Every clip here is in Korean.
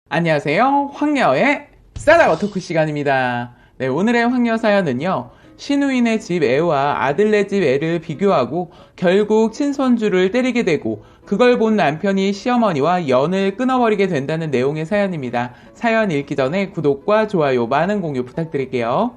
안녕하세요. 황녀의 싸다고 토크 시간입니다. 네, 오늘의 황녀 사연은요. 시누이네 집 애와 아들네 집 애를 비교하고 결국 친손주를 때리게 되고 그걸 본 남편이 시어머니와 연을 끊어버리게 된다는 내용의 사연입니다. 사연 읽기 전에 구독과 좋아요 많은 공유 부탁드릴게요.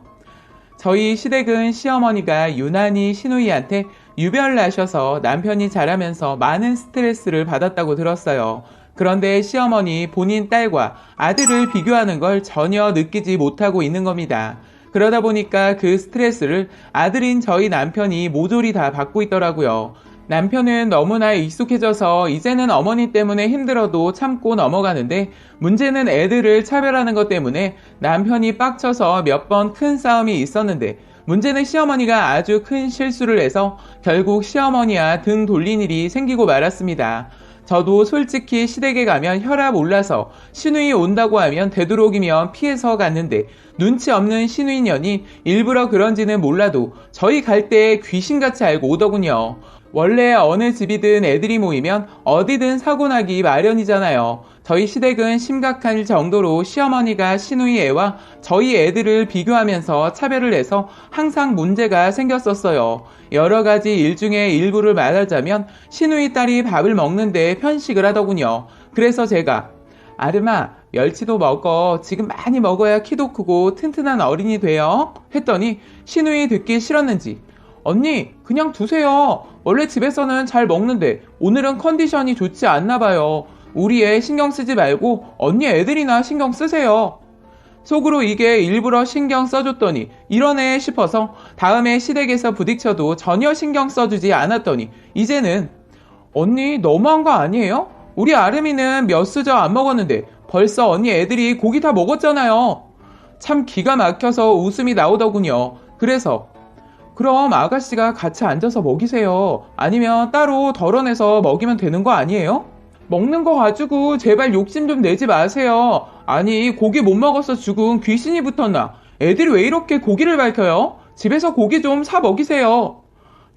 저희 시댁은 시어머니가 유난히 시누이한테 유별나셔서 남편이 자라면서 많은 스트레스를 받았다고 들었어요. 그런데 시어머니 본인 딸과 아들을 비교하는 걸 전혀 느끼지 못하고 있는 겁니다. 그러다 보니까 그 스트레스를 아들인 저희 남편이 모조리 다 받고 있더라고요. 남편은 너무나 익숙해져서 이제는 어머니 때문에 힘들어도 참고 넘어가는데 문제는 애들을 차별하는 것 때문에 남편이 빡쳐서 몇 번 큰 싸움이 있었는데 문제는 시어머니가 아주 큰 실수를 해서 결국 시어머니와 등 돌린 일이 생기고 말았습니다. 저도 솔직히 시댁에 가면 혈압 올라서 시누이 온다고 하면 되도록이면 피해서 갔는데 눈치 없는 시누이년이 일부러 그런지는 몰라도 저희 갈 때 귀신같이 알고 오더군요. 원래 어느 집이든 애들이 모이면 어디든 사고 나기 마련이잖아요. 저희 시댁은 심각할 정도로 시어머니가 시누이 애와 저희 애들을 비교하면서 차별을 해서 항상 문제가 생겼었어요. 여러 가지 일 중에 일부를 말하자면 시누이 딸이 밥을 먹는데 편식을 하더군요. 그래서 제가 아름아 멸치도 먹어. 지금 많이 먹어야 키도 크고 튼튼한 어린이 돼요. 했더니 시누이 듣기 싫었는지 언니 그냥 두세요. 원래 집에서는 잘 먹는데 오늘은 컨디션이 좋지 않나 봐요. 우리 애 신경 쓰지 말고 언니 애들이나 신경 쓰세요. 속으로 이게 일부러 신경 써줬더니 이러네 싶어서 다음에 시댁에서 부딪혀도 전혀 신경 써주지 않았더니 이제는 언니 너무한 거 아니에요? 우리 아름이는 몇 수저 안 먹었는데 벌써 언니 애들이 고기 다 먹었잖아요. 참 기가 막혀서 웃음이 나오더군요. 그래서 그럼 아가씨가 같이 앉아서 먹이세요. 아니면 따로 덜어내서 먹이면 되는 거 아니에요? 먹는 거 가지고 제발 욕심 좀 내지 마세요. 아니 고기 못 먹어서 죽은 귀신이 붙었나? 애들이 왜 이렇게 고기를 밝혀요? 집에서 고기 좀 사 먹이세요.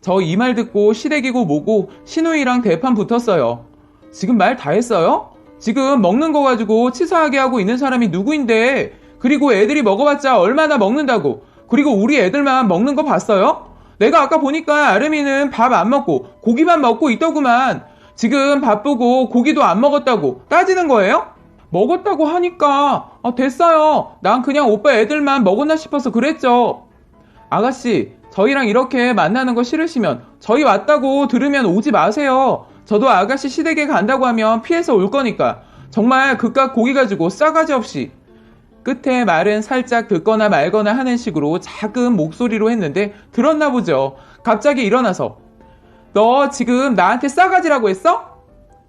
저 이 말 듣고 시댁이고 뭐고 시누이랑 대판 붙었어요. 지금 말 다 했어요? 지금 먹는 거 가지고 치사하게 하고 있는 사람이 누구인데? 그리고 애들이 먹어봤자 얼마나 먹는다고? 그리고 우리 애들만 먹는 거 봤어요? 내가 아까 보니까 아름이는 밥 안 먹고 고기만 먹고 있더구만. 지금 바쁘고 고기도 안 먹었다고 따지는 거예요? 먹었다고 하니까 됐어요. 난 그냥 오빠 애들만 먹었나 싶어서 그랬죠. 아가씨 저희랑 이렇게 만나는 거 싫으시면 저희 왔다고 들으면 오지 마세요. 저도 아가씨 시댁에 간다고 하면 피해서 올 거니까 정말 그깟 고기 가지고 싸가지 없이. 끝에 말은 살짝 듣거나 말거나 하는 식으로 작은 목소리로 했는데 들었나 보죠. 갑자기 일어나서 너 지금 나한테 싸가지라고 했어?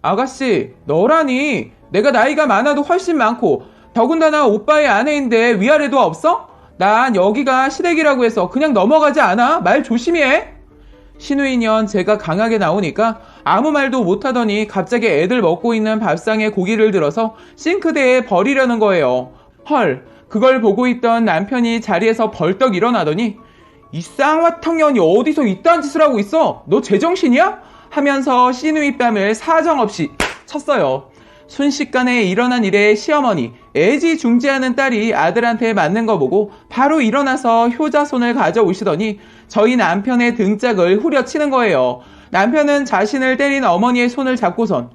아가씨 너라니. 내가 나이가 많아도 훨씬 많고 더군다나 오빠의 아내인데 위아래도 없어? 난 여기가 시댁이라고 해서 그냥 넘어가지 않아. 말 조심히 해. 시누이년 제가 강하게 나오니까 아무 말도 못하더니 갑자기 애들 먹고 있는 밥상에 고기를 들어서 싱크대에 버리려는 거예요. 헐, 그걸 보고 있던 남편이 자리에서 벌떡 일어나더니 이 쌍화탕년이 어디서 이딴 짓을 하고 있어? 너 제정신이야? 하면서 시누이 뺨을 사정없이 쳤어요. 순식간에 일어난 일에 시어머니 애지중지하는 딸이 아들한테 맞는 거 보고 바로 일어나서 효자손을 가져오시더니 저희 남편의 등짝을 후려치는 거예요. 남편은 자신을 때린 어머니의 손을 잡고선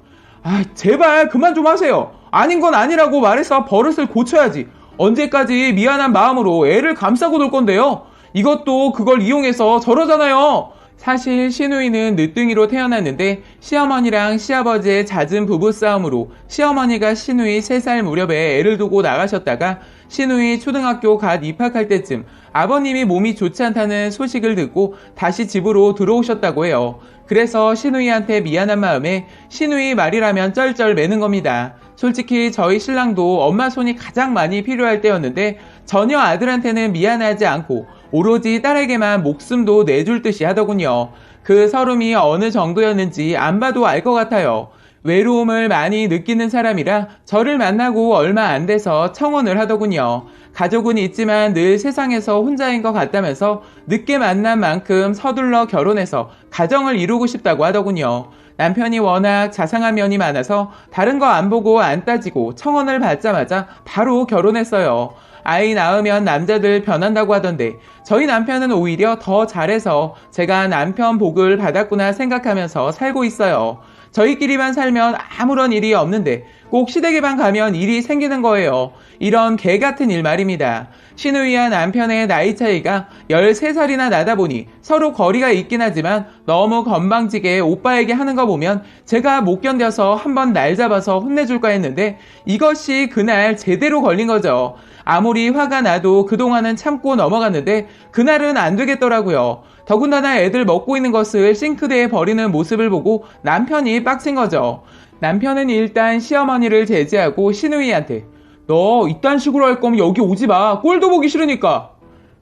제발 그만 좀 하세요. 아닌 건 아니라고 말해서 버릇을 고쳐야지. 언제까지 미안한 마음으로 애를 감싸고 놀 건데요. 이것도 그걸 이용해서 저러잖아요. 사실 시누이는 늦둥이로 태어났는데 시어머니랑 시아버지의 잦은 부부싸움으로 시어머니가 시누이 3살 무렵에 애를 두고 나가셨다가 시누이 초등학교 갓 입학할 때쯤 아버님이 몸이 좋지 않다는 소식을 듣고 다시 집으로 들어오셨다고 해요. 그래서 시누이한테 미안한 마음에 시누이 말이라면 쩔쩔 매는 겁니다. 솔직히 저희 신랑도 엄마 손이 가장 많이 필요할 때였는데 전혀 아들한테는 미안하지 않고 오로지 딸에게만 목숨도 내줄 듯이 하더군요. 그 서름이 어느 정도였는지 안 봐도 알 것 같아요. 외로움을 많이 느끼는 사람이라 저를 만나고 얼마 안 돼서 청혼을 하더군요. 가족은 있지만 늘 세상에서 혼자인 것 같다면서 늦게 만난 만큼 서둘러 결혼해서 가정을 이루고 싶다고 하더군요. 남편이 워낙 자상한 면이 많아서 다른 거 안 보고 안 따지고 청혼을 받자마자 바로 결혼했어요. 아이 낳으면 남자들 변한다고 하던데 저희 남편은 오히려 더 잘해서 제가 남편 복을 받았구나 생각하면서 살고 있어요. 저희끼리만 살면 아무런 일이 없는데 꼭 시댁에만 가면 일이 생기는 거예요. 이런 개 같은 일 말입니다. 시누이와 남편의 나이 차이가 13살이나 나다 보니 서로 거리가 있긴 하지만 너무 건방지게 오빠에게 하는 거 보면 제가 못 견뎌서 한번 날 잡아서 혼내줄까 했는데 이것이 그날 제대로 걸린 거죠. 아무리 화가 나도 그동안은 참고 넘어갔는데 그날은 안 되겠더라고요. 더군다나 애들 먹고 있는 것을 싱크대에 버리는 모습을 보고 남편이 빡친 거죠. 남편은 일단 시어머니를 제지하고 시누이한테 너 이딴 식으로 할 거면 여기 오지 마. 꼴도 보기 싫으니까.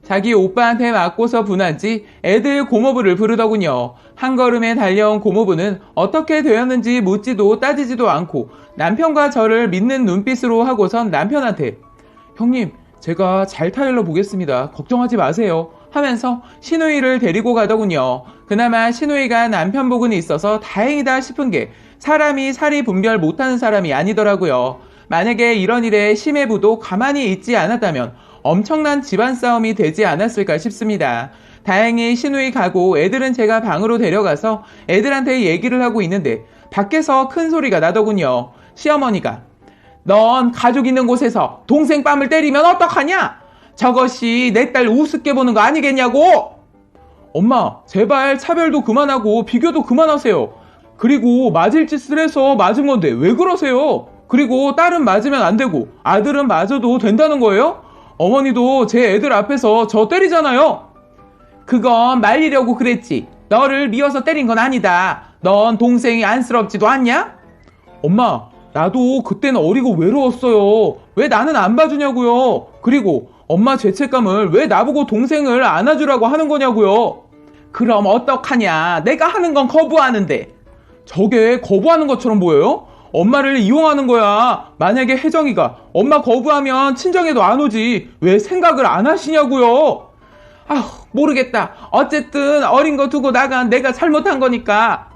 자기 오빠한테 맞고서 분한지 애들 고모부를 부르더군요. 한 걸음에 달려온 고모부는 어떻게 되었는지 묻지도 따지지도 않고 남편과 저를 믿는 눈빛으로 하고선 남편한테 형님, 제가 잘 타일러 보겠습니다. 걱정하지 마세요. 하면서 시누이를 데리고 가더군요. 그나마 시누이가 남편 복은 있어서 다행이다 싶은 게 사람이 사리 분별 못하는 사람이 아니더라고요. 만약에 이런 일에 심해부도 가만히 있지 않았다면 엄청난 집안 싸움이 되지 않았을까 싶습니다. 다행히 시누이 가고 애들은 제가 방으로 데려가서 애들한테 얘기를 하고 있는데 밖에서 큰 소리가 나더군요. 시어머니가 넌 가족 있는 곳에서 동생 뺨을 때리면 어떡하냐? 저것이 내 딸 우습게 보는 거 아니겠냐고? 엄마, 제발 차별도 그만하고 비교도 그만하세요. 그리고 맞을 짓을 해서 맞은 건데 왜 그러세요? 그리고 딸은 맞으면 안 되고 아들은 맞아도 된다는 거예요? 어머니도 제 애들 앞에서 저 때리잖아요. 그건 말리려고 그랬지. 너를 미워서 때린 건 아니다. 넌 동생이 안쓰럽지도 않냐? 엄마, 나도 그때는 어리고 외로웠어요. 왜 나는 안 봐주냐고요. 그리고 엄마 죄책감을 왜 나보고 동생을 안아주라고 하는 거냐고요. 그럼 어떡하냐. 내가 하는 건 거부하는데. 저게 거부하는 것처럼 보여요? 엄마를 이용하는 거야. 만약에 혜정이가 엄마 거부하면 친정에도 안 오지. 왜 생각을 안 하시냐고요. 모르겠다. 어쨌든 어린 거 두고 나간 내가 잘못한 거니까.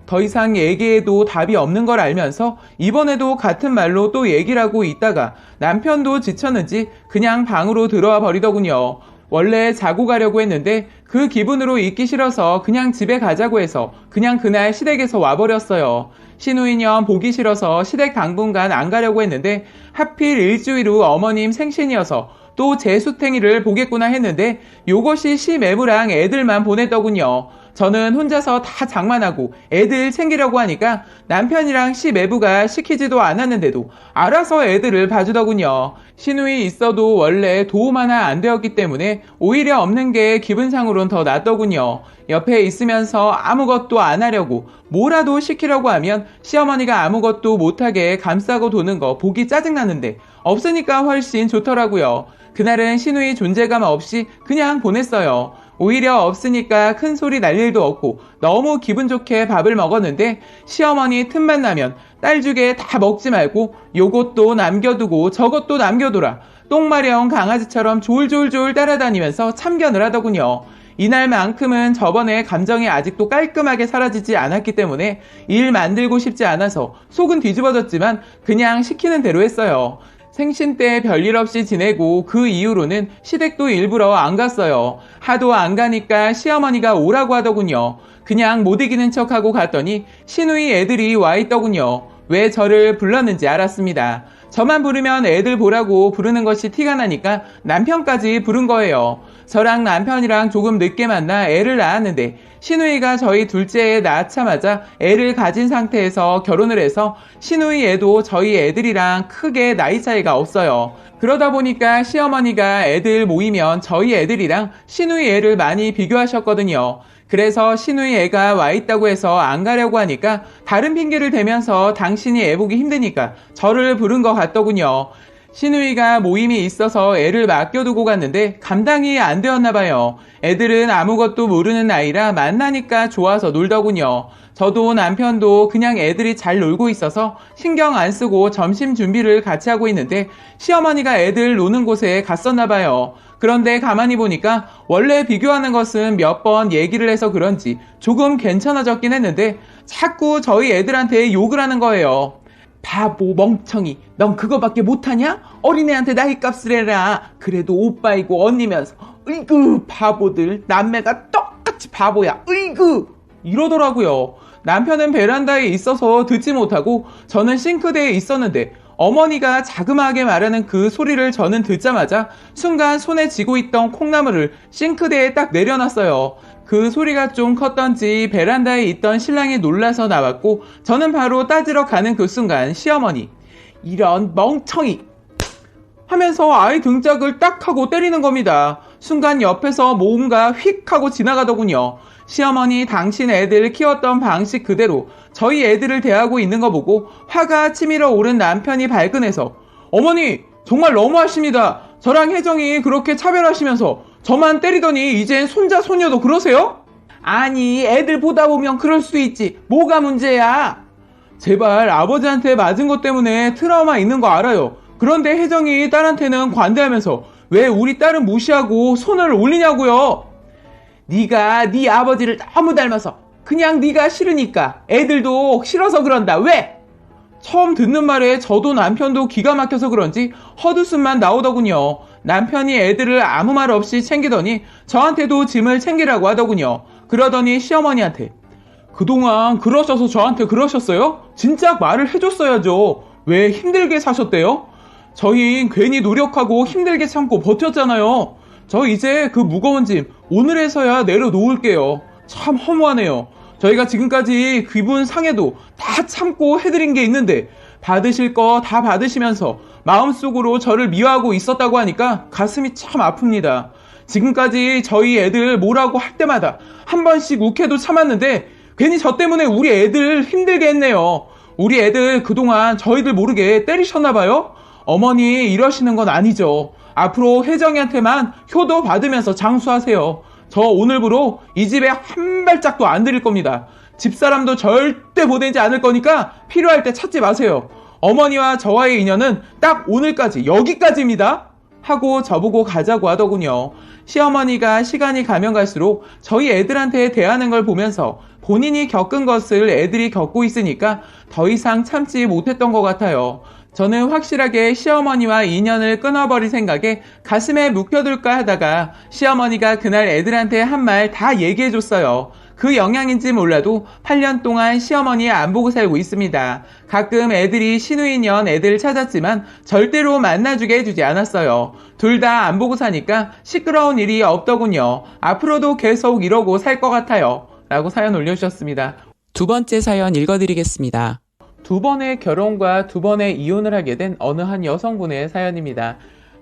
더 이상 얘기해도 답이 없는 걸 알면서 이번에도 같은 말로 또 얘기를 하고 있다가 남편도 지쳤는지 그냥 방으로 들어와 버리더군요. 원래 자고 가려고 했는데 그 기분으로 있기 싫어서 그냥 집에 가자고 해서 그냥 그날 시댁에서 와버렸어요. 시누이년 보기 싫어서 시댁 당분간 안 가려고 했는데 하필 일주일 후 어머님 생신이어서 또 제 수탱이를 보겠구나 했는데 요것이 시매부랑 애들만 보냈더군요. 저는 혼자서 다 장만하고 애들 챙기려고 하니까 남편이랑 시매부가 시키지도 않았는데도 알아서 애들을 봐주더군요. 시누이 있어도 원래 도움 하나 안 되었기 때문에 오히려 없는 게 기분상으론 더 낫더군요. 옆에 있으면서 아무것도 안 하려고 뭐라도 시키려고 하면 시어머니가 아무것도 못하게 감싸고 도는 거 보기 짜증나는데 없으니까 훨씬 좋더라고요. 그날은 시누이 존재감 없이 그냥 보냈어요. 오히려 없으니까 큰 소리 날 일도 없고 너무 기분 좋게 밥을 먹었는데 시어머니 틈만 나면 딸 주게 다 먹지 말고 요것도 남겨두고 저것도 남겨둬라. 똥마려운 강아지처럼 졸졸졸 따라다니면서 참견을 하더군요. 이날만큼은 저번에 감정이 아직도 깔끔하게 사라지지 않았기 때문에 일 만들고 싶지 않아서 속은 뒤집어졌지만 그냥 시키는 대로 했어요. 생신 때 별일 없이 지내고 그 이후로는 시댁도 일부러 안 갔어요. 하도 안 가니까 시어머니가 오라고 하더군요. 그냥 못 이기는 척하고 갔더니 시누이 애들이 와 있더군요. 왜 저를 불렀는지 알았습니다. 저만 부르면 애들 보라고 부르는 것이 티가 나니까 남편까지 부른 거예요. 저랑 남편이랑 조금 늦게 만나 애를 낳았는데 시누이가 저희 둘째 애 낳자마자 애를 가진 상태에서 결혼을 해서 시누이 애도 저희 애들이랑 크게 나이 차이가 없어요. 그러다 보니까 시어머니가 애들 모이면 저희 애들이랑 시누이 애를 많이 비교하셨거든요. 그래서 시누이 애가 와 있다고 해서 안 가려고 하니까 다른 핑계를 대면서 당신이 애 보기 힘드니까 저를 부른 것 같더군요. 시누이가 모임이 있어서 애를 맡겨두고 갔는데 감당이 안 되었나 봐요. 애들은 아무것도 모르는 나이라 만나니까 좋아서 놀더군요. 저도 남편도 그냥 애들이 잘 놀고 있어서 신경 안 쓰고 점심 준비를 같이 하고 있는데 시어머니가 애들 노는 곳에 갔었나 봐요. 그런데 가만히 보니까 원래 비교하는 것은 몇 번 얘기를 해서 그런지 조금 괜찮아졌긴 했는데 자꾸 저희 애들한테 욕을 하는 거예요. 바보 멍청이 넌 그거밖에 못하냐? 어린애한테 나이값을 해라. 그래도 오빠이고 언니면서 으이구 바보들 남매가 똑같이 바보야 으이구 이러더라고요. 남편은 베란다에 있어서 듣지 못하고 저는 싱크대에 있었는데 어머니가 자그마하게 말하는 그 소리를 저는 듣자마자 순간 손에 쥐고 있던 콩나물을 싱크대에 딱 내려놨어요. 그 소리가 좀 컸던지 베란다에 있던 신랑이 놀라서 나왔고 저는 바로 따지러 가는 그 순간 시어머니 이런 멍청이 하면서 아이 등짝을 딱 하고 때리는 겁니다. 순간 옆에서 뭔가 휙 하고 지나가더군요. 시어머니 당신 애들 키웠던 방식 그대로 저희 애들을 대하고 있는 거 보고 화가 치밀어 오른 남편이 발끈해서 어머니 정말 너무하십니다. 저랑 혜정이 그렇게 차별하시면서 저만 때리더니 이젠 손자 손녀도 그러세요? 아니 애들 보다 보면 그럴 수 있지 뭐가 문제야. 제발 아버지한테 맞은 것 때문에 트라우마 있는 거 알아요. 그런데 혜정이 딸한테는 관대하면서 왜 우리 딸은 무시하고 손을 올리냐고요. 네가 네 아버지를 너무 닮아서 그냥 네가 싫으니까 애들도 싫어서 그런다. 왜? 처음 듣는 말에 저도 남편도 기가 막혀서 그런지 헛웃음만 나오더군요. 남편이 애들을 아무 말 없이 챙기더니 저한테도 짐을 챙기라고 하더군요. 그러더니 시어머니한테 그동안 그러셔서 저한테 그러셨어요? 진작 말을 해줬어야죠. 왜 힘들게 사셨대요? 저희 괜히 노력하고 힘들게 참고 버텼잖아요. 저 이제 그 무거운 짐 오늘에서야 내려놓을게요. 참 허무하네요. 저희가 지금까지 기분 상해도 다 참고 해드린 게 있는데 받으실 거 다 받으시면서 마음속으로 저를 미워하고 있었다고 하니까 가슴이 참 아픕니다. 지금까지 저희 애들 뭐라고 할 때마다 한 번씩 욱해도 참았는데 괜히 저 때문에 우리 애들 힘들게 했네요. 우리 애들 그동안 저희들 모르게 때리셨나봐요? 어머니 이러시는 건 아니죠. 앞으로 혜정이한테만 효도 받으면서 장수하세요. 저 오늘부로 이 집에 한 발짝도 안 들일 겁니다. 집사람도 절대 보내지 않을 거니까 필요할 때 찾지 마세요. 어머니와 저와의 인연은 딱 오늘까지 여기까지입니다. 하고 저보고 가자고 하더군요. 시어머니가 시간이 가면 갈수록 저희 애들한테 대하는 걸 보면서 본인이 겪은 것을 애들이 겪고 있으니까 더 이상 참지 못했던 것 같아요. 저는 확실하게 시어머니와 인연을 끊어버릴 생각에 가슴에 묵혀둘까 하다가 시어머니가 그날 애들한테 한 말 다 얘기해줬어요. 그 영향인지 몰라도 8년 동안 시어머니 안 보고 살고 있습니다. 가끔 애들이 신우이년 애들 찾았지만 절대로 만나주게 해주지 않았어요. 둘 다 안 보고 사니까 시끄러운 일이 없더군요. 앞으로도 계속 이러고 살 것 같아요. 라고 사연 올려주셨습니다. 두 번째 사연 읽어드리겠습니다. 두 번의 결혼과 두 번의 이혼을 하게 된 어느 한 여성분의 사연입니다.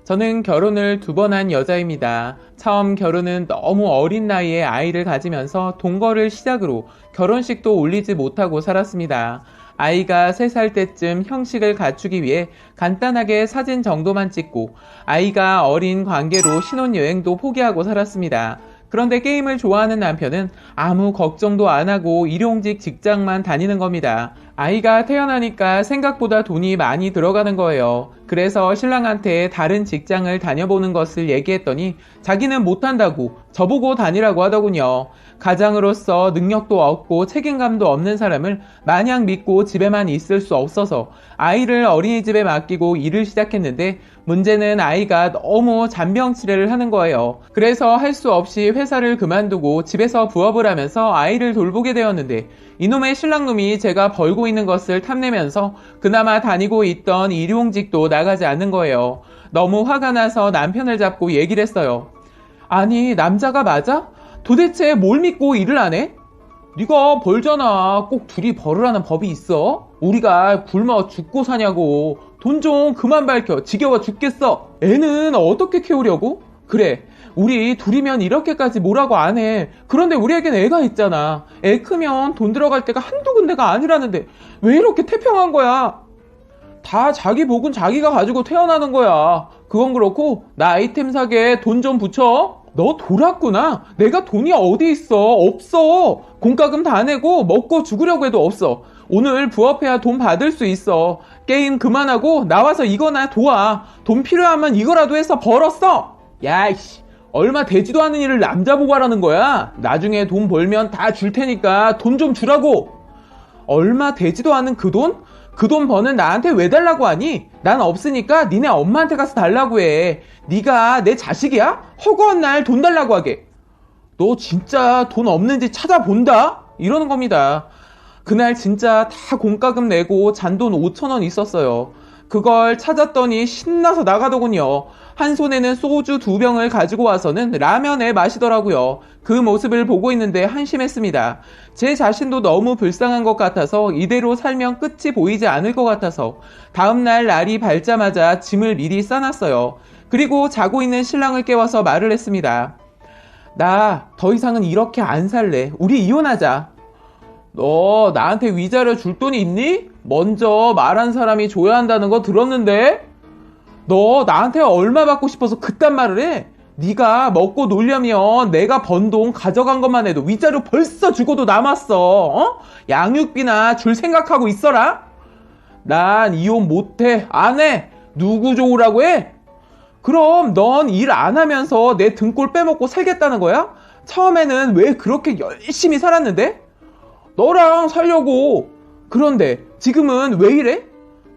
저는 결혼을 두 번 한 여자입니다. 처음 결혼은 너무 어린 나이에 아이를 가지면서 동거를 시작으로 결혼식도 올리지 못하고 살았습니다. 아이가 3살 때쯤 형식을 갖추기 위해 간단하게 사진 정도만 찍고 아이가 어린 관계로 신혼여행도 포기하고 살았습니다. 그런데 게임을 좋아하는 남편은 아무 걱정도 안 하고 일용직 직장만 다니는 겁니다. 아이가 태어나니까 생각보다 돈이 많이 들어가는 거예요. 그래서 신랑한테 다른 직장을 다녀보는 것을 얘기했더니 자기는 못한다고 저보고 다니라고 하더군요. 가장으로서 능력도 없고 책임감도 없는 사람을 마냥 믿고 집에만 있을 수 없어서 아이를 어린이집에 맡기고 일을 시작했는데 문제는 아이가 너무 잔병치레를 하는 거예요. 그래서 할 수 없이 회사를 그만두고 집에서 부업을 하면서 아이를 돌보게 되었는데 이놈의 신랑놈이 제가 벌고 있는 것을 탐내면서 그나마 다니고 있던 일용직도 나가지 않는 거예요. 너무 화가 나서 남편을 잡고 얘기를 했어요. 아니 남자가 맞아? 도대체 뭘 믿고 일을 안 해? 네가 벌잖아. 꼭 둘이 벌으라는 법이 있어? 우리가 굶어 죽고 사냐고. 돈 좀 그만 밝혀. 지겨워 죽겠어. 애는 어떻게 키우려고? 그래 우리 둘이면 이렇게까지 뭐라고 안 해. 그런데 우리에겐 애가 있잖아. 애 크면 돈 들어갈 때가 한두 군데가 아니라는데 왜 이렇게 태평한 거야? 다 자기 복은 자기가 가지고 태어나는 거야. 그건 그렇고 나 아이템 사게 돈 좀 붙여. 너 돌았구나. 내가 돈이 어디 있어. 없어. 공과금 다 내고 먹고 죽으려고 해도 없어. 오늘 부업해야 돈 받을 수 있어. 게임 그만하고 나와서 이거나 도와. 돈 필요하면 이거라도 해서 벌었어. 야이씨, 얼마 되지도 않은 일을 남자 보고 하라는 거야? 나중에 돈 벌면 다 줄 테니까 돈 좀 주라고. 얼마 되지도 않은 그 돈? 그 돈 버는 나한테 왜 달라고 하니? 난 없으니까 니네 엄마한테 가서 달라고 해. 네가 내 자식이야? 허구한 날 돈 달라고 하게. 너 진짜 돈 없는지 찾아본다? 이러는 겁니다. 그날 진짜 다 공과금 내고 잔돈 5,000원 있었어요. 그걸 찾았더니 신나서 나가더군요. 한 손에는 소주 2병을 가지고 와서는 라면에 마시더라고요. 그 모습을 보고 있는데 한심했습니다. 제 자신도 너무 불쌍한 것 같아서 이대로 살면 끝이 보이지 않을 것 같아서 다음날 날이 밝자마자 짐을 미리 싸놨어요. 그리고 자고 있는 신랑을 깨워서 말을 했습니다. 나 더 이상은 이렇게 안 살래. 우리 이혼하자. 너 나한테 위자료 줄 돈이 있니? 먼저 말한 사람이 줘야 한다는 거 들었는데? 너 나한테 얼마 받고 싶어서 그딴 말을 해? 네가 먹고 놀려면 내가 번 돈 가져간 것만 해도 위자료 벌써 주고도 남았어. 어? 양육비나 줄 생각하고 있어라. 난 이혼 못해. 안 해. 누구 좋으라고 해? 그럼 넌 일 안 하면서 내 등골 빼먹고 살겠다는 거야? 처음에는 왜 그렇게 열심히 살았는데? 너랑 살려고. 그런데 지금은 왜 이래?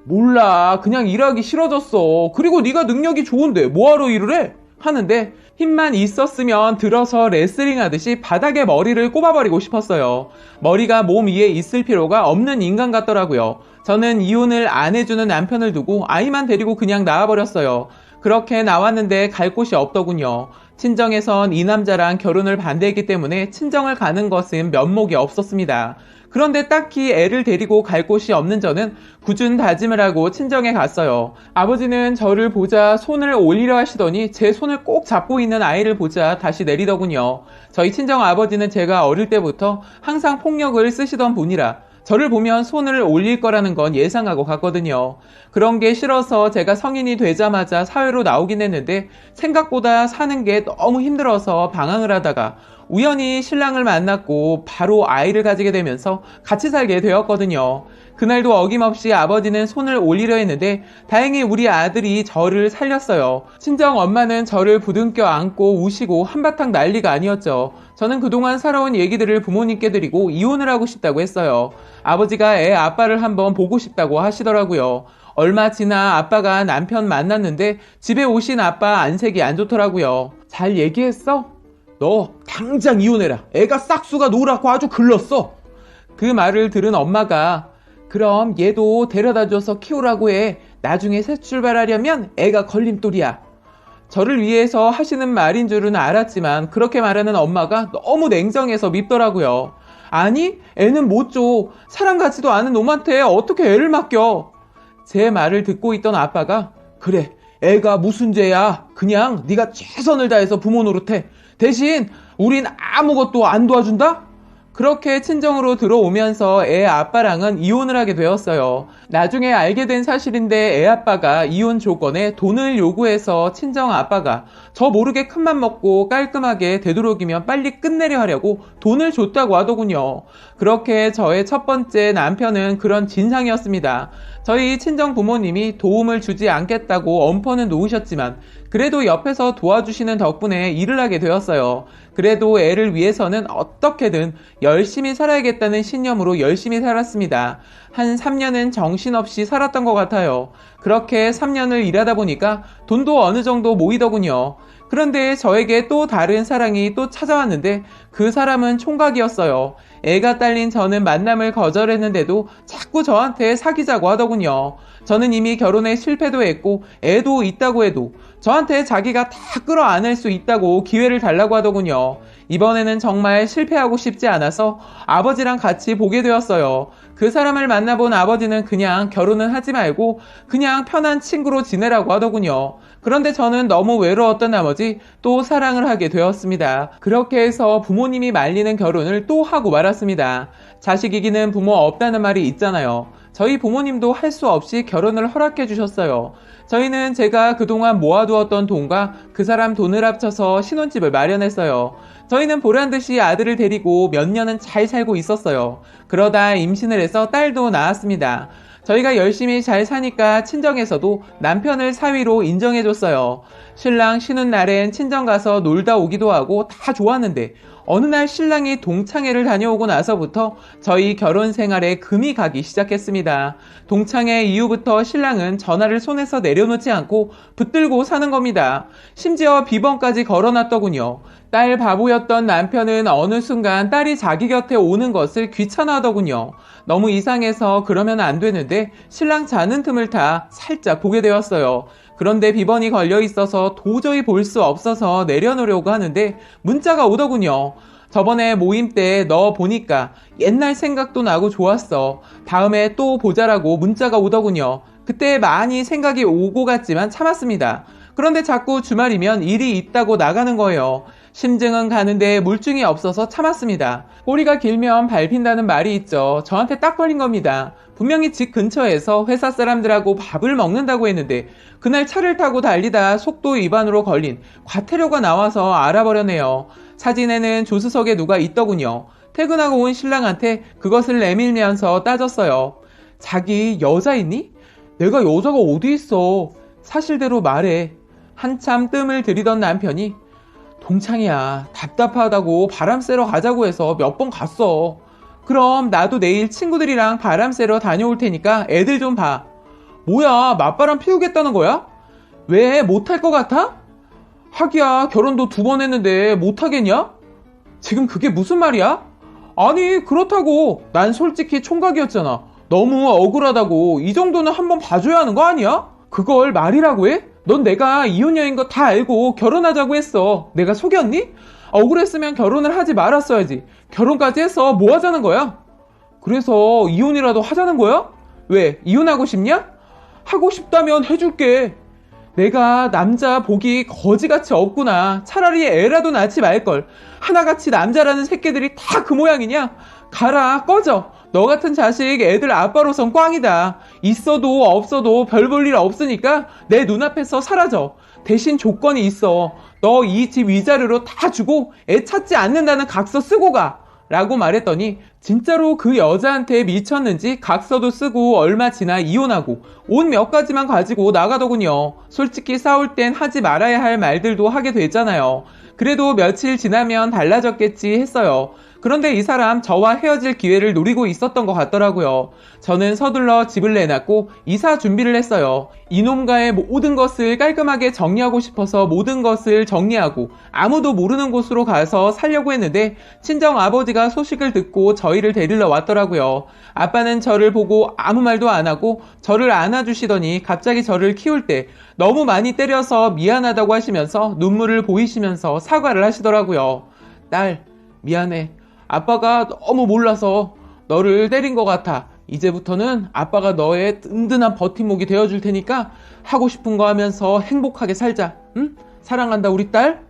몰라. 그냥 일하기 싫어졌어. 그리고 네가 능력이 좋은데 뭐하러 일을 해? 하는데 힘만 있었으면 들어서 레슬링 하듯이 바닥에 머리를 꼽아버리고 싶었어요. 머리가 몸 위에 있을 필요가 없는 인간 같더라고요. 저는 이혼을 안 해주는 남편을 두고 아이만 데리고 그냥 나와버렸어요. 그렇게 나왔는데 갈 곳이 없더군요. 친정에선 이 남자랑 결혼을 반대했기 때문에 친정을 가는 것은 면목이 없었습니다. 그런데 딱히 애를 데리고 갈 곳이 없는 저는 굳은 다짐을 하고 친정에 갔어요. 아버지는 저를 보자 손을 올리려 하시더니 제 손을 꼭 잡고 있는 아이를 보자 다시 내리더군요. 저희 친정 아버지는 제가 어릴 때부터 항상 폭력을 쓰시던 분이라 저를 보면 손을 올릴 거라는 건 예상하고 갔거든요. 그런 게 싫어서 제가 성인이 되자마자 사회로 나오긴 했는데 생각보다 사는 게 너무 힘들어서 방황을 하다가 우연히 신랑을 만났고 바로 아이를 가지게 되면서 같이 살게 되었거든요. 그날도 어김없이 아버지는 손을 올리려 했는데 다행히 우리 아들이 저를 살렸어요. 친정 엄마는 저를 부둥켜 안고 우시고 한바탕 난리가 아니었죠. 저는 그동안 살아온 얘기들을 부모님께 드리고 이혼을 하고 싶다고 했어요. 아버지가 애 아빠를 한번 보고 싶다고 하시더라고요. 얼마 지나 아빠가 남편 만났는데 집에 오신 아빠 안색이 안 좋더라고요. 잘 얘기했어? 너 당장 이혼해라. 애가 싹수가 노랗고 아주 글렀어. 그 말을 들은 엄마가 그럼 얘도 데려다줘서 키우라고 해. 나중에 새 출발하려면 애가 걸림돌이야. 저를 위해서 하시는 말인 줄은 알았지만 그렇게 말하는 엄마가 너무 냉정해서 밉더라고요. 아니, 애는 못 줘. 사람 같지도 않은 놈한테 어떻게 애를 맡겨. 제 말을 듣고 있던 아빠가 그래, 애가 무슨 죄야. 그냥 네가 최선을 다해서 부모 노릇해. 대신 우린 아무것도 안 도와준다? 그렇게 친정으로 들어오면서 애 아빠랑은 이혼을 하게 되었어요. 나중에 알게 된 사실인데 애 아빠가 이혼 조건에 돈을 요구해서 친정 아빠가 저 모르게 큰맘 먹고 깔끔하게 되도록이면 빨리 끝내려 하려고 돈을 줬다고 하더군요. 그렇게 저의 첫 번째 남편은 그런 진상이었습니다. 저희 친정 부모님이 도움을 주지 않겠다고 엄포는 놓으셨지만 그래도 옆에서 도와주시는 덕분에 일을 하게 되었어요. 그래도 애를 위해서는 어떻게든 열심히 살아야겠다는 신념으로 열심히 살았습니다. 한 3년은 정신없이 살았던 것 같아요. 그렇게 3년을 일하다 보니까 돈도 어느 정도 모이더군요. 그런데 저에게 또 다른 사랑이 또 찾아왔는데 그 사람은 총각이었어요. 애가 딸린 저는 만남을 거절했는데도 자꾸 저한테 사귀자고 하더군요. 저는 이미 결혼에 실패도 했고 애도 있다고 해도 저한테 자기가 다 끌어안을 수 있다고 기회를 달라고 하더군요. 이번에는 정말 실패하고 싶지 않아서 아버지랑 같이 보게 되었어요. 그 사람을 만나본 아버지는 그냥 결혼은 하지 말고 그냥 편한 친구로 지내라고 하더군요. 그런데 저는 너무 외로웠던 나머지 또 사랑을 하게 되었습니다. 그렇게 해서 부모님이 말리는 결혼을 또 하고 말았습니다. 자식 이기는 부모 없다는 말이 있잖아요. 저희 부모님도 할 수 없이 결혼을 허락해 주셨어요. 저희는 제가 그동안 모아두었던 돈과 그 사람 돈을 합쳐서 신혼집을 마련했어요. 저희는 보란듯이 아들을 데리고 몇 년은 잘 살고 있었어요. 그러다 임신을 해서 딸도 낳았습니다. 저희가 열심히 잘 사니까 친정에서도 남편을 사위로 인정해줬어요. 신랑 쉬는 날엔 친정 가서 놀다 오기도 하고 다 좋았는데 어느 날 신랑이 동창회를 다녀오고 나서부터 저희 결혼 생활에 금이 가기 시작했습니다. 동창회 이후부터 신랑은 전화를 손에서 내려놓지 않고 붙들고 사는 겁니다. 심지어 비번까지 걸어놨더군요. 딸 바보였던 남편은 어느 순간 딸이 자기 곁에 오는 것을 귀찮아하더군요. 너무 이상해서 그러면 안 되는데 신랑 자는 틈을 타 살짝 보게 되었어요. 그런데 비번이 걸려 있어서 도저히 볼 수 없어서 내려놓으려고 하는데 문자가 오더군요. 저번에 모임 때 너 보니까 옛날 생각도 나고 좋았어. 다음에 또 보자라고 문자가 오더군요. 그때 많이 생각이 오고 갔지만 참았습니다. 그런데 자꾸 주말이면 일이 있다고 나가는 거예요. 심증은 가는데 물증이 없어서 참았습니다. 꼬리가 길면 밟힌다는 말이 있죠. 저한테 딱 걸린 겁니다. 분명히 집 근처에서 회사 사람들하고 밥을 먹는다고 했는데 그날 차를 타고 달리다 속도 위반으로 걸린 과태료가 나와서 알아버렸네요. 사진에는 조수석에 누가 있더군요. 퇴근하고 온 신랑한테 그것을 내밀면서 따졌어요. 자기 여자 있니? 내가 여자가 어디 있어? 사실대로 말해. 한참 뜸을 들이던 남편이 동창이야. 답답하다고 바람 쐬러 가자고 해서 몇 번 갔어. 그럼 나도 내일 친구들이랑 바람 쐬러 다녀올 테니까 애들 좀 봐. 뭐야, 맞바람 피우겠다는 거야? 왜 못할 것 같아? 하기야, 결혼도 2번 했는데 못하겠냐? 지금 그게 무슨 말이야? 아니, 그렇다고. 난 솔직히 총각이었잖아. 너무 억울하다고. 이 정도는 한번 봐줘야 하는 거 아니야? 그걸 말이라고 해? 넌 내가 이혼녀인 거 다 알고 결혼하자고 했어. 내가 속였니? 억울했으면 결혼을 하지 말았어야지. 결혼까지 해서 뭐 하자는 거야? 그래서 이혼이라도 하자는 거야? 왜? 이혼하고 싶냐? 하고 싶다면 해줄게. 내가 남자 복이 거지같이 없구나. 차라리 애라도 낳지 말걸. 하나같이 남자라는 새끼들이 다 그 모양이냐? 가라, 꺼져. 너 같은 자식 애들 아빠로선 꽝이다. 있어도 없어도 별 볼 일 없으니까 내 눈앞에서 사라져. 대신 조건이 있어. 너 이 집 위자료로 다 주고 애 찾지 않는다는 각서 쓰고 가. 라고 말했더니 진짜로 그 여자한테 미쳤는지 각서도 쓰고 얼마 지나 이혼하고 옷 몇 가지만 가지고 나가더군요. 솔직히 싸울 땐 하지 말아야 할 말들도 하게 되잖아요. 그래도 며칠 지나면 달라졌겠지 했어요. 그런데 이 사람 저와 헤어질 기회를 노리고 있었던 것 같더라고요. 저는 서둘러 집을 내놨고 이사 준비를 했어요. 이놈과의 모든 것을 깔끔하게 정리하고 싶어서 모든 것을 정리하고 아무도 모르는 곳으로 가서 살려고 했는데 친정 아버지가 소식을 듣고 저희를 데리러 왔더라고요. 아빠는 저를 보고 아무 말도 안 하고 저를 안아주시더니 갑자기 저를 키울 때 너무 많이 때려서 미안하다고 하시면서 눈물을 보이시면서 사과를 하시더라고요. 딸, 미안해. 아빠가 너무 몰라서 너를 때린 것 같아. 이제부터는 아빠가 너의 든든한 버팀목이 되어줄 테니까 하고 싶은 거 하면서 행복하게 살자. 응? 사랑한다 우리 딸.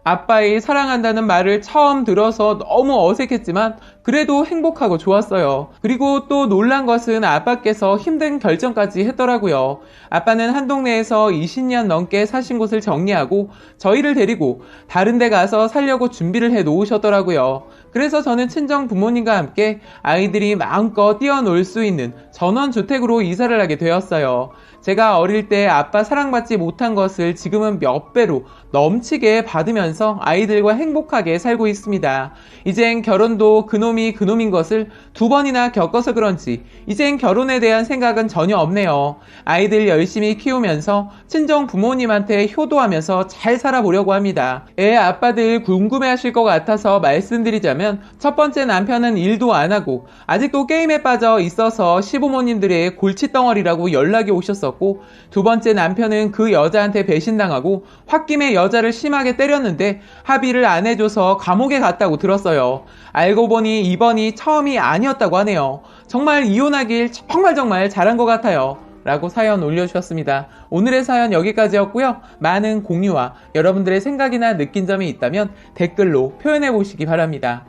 아빠의 사랑한다는 말을 처음 들어서 너무 어색했지만 그래도 행복하고 좋았어요. 그리고 또 놀란 것은 아빠께서 힘든 결정까지 했더라고요. 아빠는 한 동네에서 20년 넘게 사신 곳을 정리하고 저희를 데리고 다른 데 가서 살려고 준비를 해 놓으셨더라고요. 그래서 저는 친정 부모님과 함께 아이들이 마음껏 뛰어놀 수 있는 전원주택으로 이사를 하게 되었어요. 제가 어릴 때 아빠 사랑받지 못한 것을 지금은 몇 배로 넘치게 받으면서 아이들과 행복하게 살고 있습니다. 이젠 결혼도 그놈이 그놈인 것을 2번이나 겪어서 그런지 이젠 결혼에 대한 생각은 전혀 없네요. 아이들 열심히 키우면서 친정 부모님한테 효도하면서 잘 살아보려고 합니다. 애 아빠들 궁금해하실 것 같아서 말씀드리자면 첫 번째 남편은 일도 안 하고 아직도 게임에 빠져 있어서 시부모님들의 골칫덩어리라고 연락이 오셨었고, 두 번째 남편은 그 여자한테 배신당하고 홧김에 여자를 심하게 때렸는데 합의를 안 해줘서 감옥에 갔다고 들었어요. 알고 보니 이번이 처음이 아니었다고 하네요. 정말 이혼하길 정말 잘한 것 같아요. 라고 사연 올려주셨습니다. 오늘의 사연 여기까지였고요. 많은 공유와 여러분들의 생각이나 느낀 점이 있다면 댓글로 표현해 보시기 바랍니다.